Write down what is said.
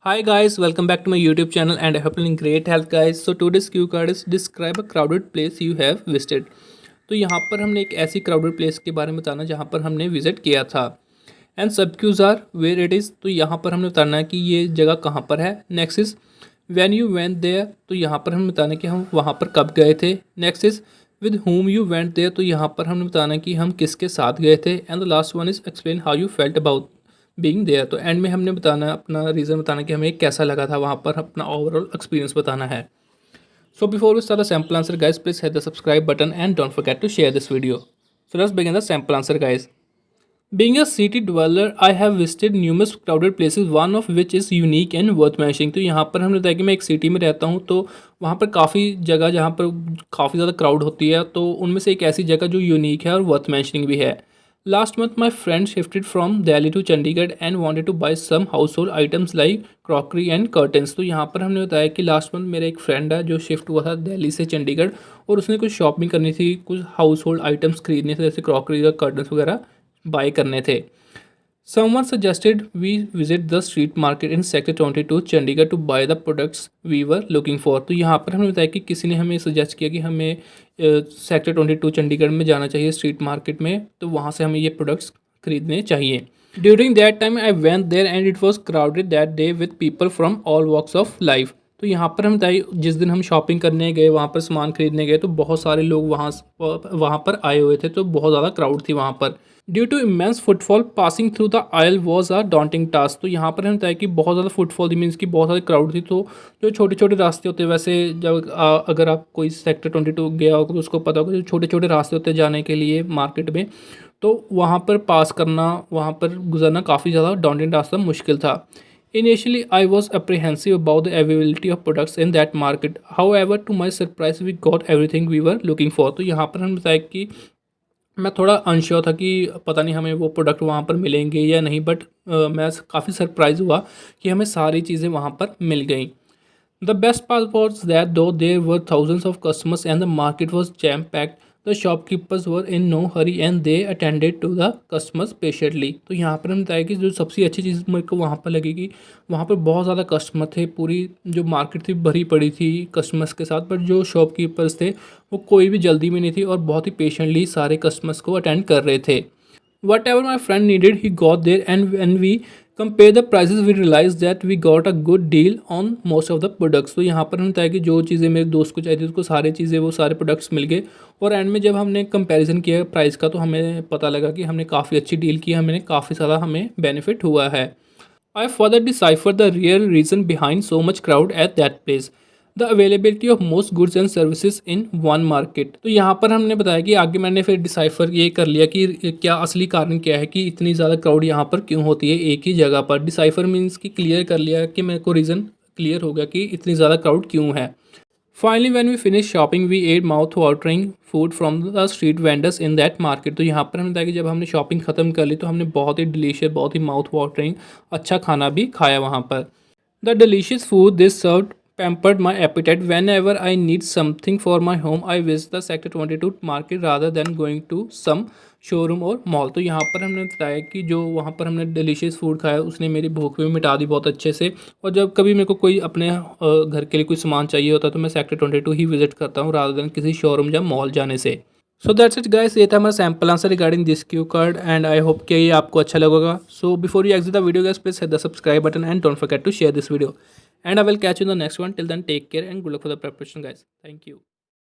Hi guys, welcome back to my YouTube channel and I hope you're in great health guys. So today's cue card is describe a crowded place you have visited. तो यहाँ पर हमने एक ऐसी crowded place के बारे में बताना जहाँ पर हमने विजिट किया था. And sub queues are where it is. तो यहाँ पर हमने बताना है कि ये जगह कहाँ पर है. Next is when you went there. तो यहाँ पर हमें बताना है कि हम वहाँ पर कब गए थे. Next is with whom you went there. तो यहाँ पर हमने बताना है कि हम किसके साथ गए थे. And the last one is explain how you felt about being there. तो एंड में हमने बताना है अपना रीज़न बताना कि हमें कैसा लगा था वहाँ पर, अपना ओवरऑल एक्सपीरियंस बताना है. So before we start the sample answer guys, please hit the subscribe button and don't forget to share this video. So let's begin the sample answer guys. Being a city dweller, I have visited numerous crowded places, one of which is unique and worth mentioning. तो यहाँ पर हमने बताया कि मैं एक city में रहता हूँ, तो वहाँ पर काफ़ी जगह जहाँ पर काफ़ी ज़्यादा क्राउड होती है, तो उनमें से एक ऐसी जगह जो यूनिक है और वर्थ mentioning भी है. Last month, my friend shifted from Delhi to Chandigarh and wanted to buy some household items like crockery and curtains. तो यहाँ पर हमने बताया कि लास्ट मंथ मेरा एक फ्रेंड है जो शिफ्ट हुआ था दिल्ली से चंडीगढ़, और उसने कुछ शॉपिंग करनी थी, कुछ हाउस होल्ड आइटम्स खरीदने थे, जैसे क्रॉकरी या कर्टन्स वगैरह बाय करने थे. Someone suggested we visit the street market in Sector 22 Chandigarh to buy the products we were looking for. तो यहाँ पर हमने बताया कि किसी ने हमें सजेस्ट किया कि हमें सेक्टर 22 चंडीगढ़ में जाना चाहिए स्ट्रीट मार्केट में, तो वहाँ से हमें ये प्रोडक्ट्स खरीदने चाहिए. During that time I went there and it was crowded that day with people from all walks of life. तो यहाँ पर हम बताइए जिस दिन हम शॉपिंग करने गए, वहाँ पर सामान खरीदने गए, तो बहुत सारे लोग वहाँ पर आए हुए थे, तो बहुत ज़्यादा क्राउड थी वहाँ पर. Due to immense footfall passing through the aisle was a daunting task. तो यहाँ पर हम बताया कि बहुत ज़्यादा फुटफॉल थी, मीन्स की बहुत सारी क्राउड थी. तो जो छोटे छोटे रास्ते होते हैं, वैसे जब अगर आप कोई सेक्टर 22 गया होगा तो उसको पता होगा, जो छोटे छोटे रास्ते होते हैं जाने के लिए मार्केट में, तो वहाँ पर पास करना, वहाँ पर गुजरना काफ़ी ज़्यादा डॉन्टिंग टास्क था, मुश्किल था. Initially, I was apprehensive about the availability of products in that market. However, to my surprise, we got everything we were looking for. तो यहाँ पर हम बताया कि मैं थोड़ा अनश्योर था कि पता नहीं हमें वो प्रोडक्ट वहाँ पर मिलेंगे या नहीं, बट मैं काफ़ी सरप्राइज हुआ कि हमें सारी चीज़ें वहाँ पर मिल गई. The best part was that though there were thousands of customers and the market was jam-packed, the shopkeepers were in no hurry and they attended to the customers patiently. तो यहाँ पर हम बताया कि जो सबसे अच्छी चीज़ मेरे को वहाँ पर लगेगी, वहाँ पर बहुत ज़्यादा कस्टमर थे, पूरी जो मार्केट थी भरी पड़ी थी कस्टमर्स के साथ, बट जो शॉपकीपर्स थे वो कोई भी जल्दी में नहीं थी और बहुत ही पेशेंटली सारे कस्टमर्स को अटेंड कर रहे थे. Whatever my friend needed, he got there, and when we compare the prices, we realized that we got a good deal on most of the products. तो यहाँ पर हम बताया कि जो चीज़ें मेरे दोस्त को चाहिए थी उसको सारी चीज़ें, वो सारे प्रोडक्ट्स मिल गए, और एंड में जब हमने कंपैरिजन किया प्राइस का, तो हमें पता लगा कि हमने काफ़ी अच्छी डील की, हमने काफ़ी ज़्यादा हमें बेनिफिट हुआ है. I further deciphered the real reason behind so much crowd at that place. The availability of most goods and services in one market. तो यहाँ पर हमने बताया कि आगे मैंने फिर डिसाइफर ये कर लिया कि क्या असली कारण क्या है कि इतनी ज़्यादा क्राउड यहाँ पर क्यों होती है एक ही जगह पर. डिसाइफर मीन्स कि क्लियर कर लिया कि मेरे को रीज़न क्लियर हो गया कि इतनी ज़्यादा क्राउड क्यों है. Finally when we finish shopping we ate mouth watering food from the street vendors in that market. तो यहाँ पर हमने बताया कि जब हमने शॉपिंग ख़त्म कर ली तो हमने बहुत ही डिलीशियस, बहुत ही माउथ वाटरिंग अच्छा खाना भी खाया वहाँ पर. The delicious food this served pampered my appetite. Whenever I need something for my home, I visit the Sector 22 market rather than going to some showroom और मॉल. तो यहाँ पर हमने बताया कि जो वहाँ पर हमने डिलीशियस फूड खाया उसने मेरी भूख भी मिटा दी बहुत अच्छे से, और जब कभी मेरे को कोई अपने घर के लिए कोई सामान चाहिए होता है तो मैं सेक्टर 22 ही विजिट करता हूँ रादर देन किसी शोरूम या मॉल जाने से. सो दैट्स इट गाइस, ये था हमारा sample answer regarding this cue card and I hope कि ये आपको अच्छा लगेगा. So before you exit the video guys, please hit the subscribe button and don't forget to share this video. And I will catch you in the next one. Till then, take care and good luck for the preparation, guys. Thank you.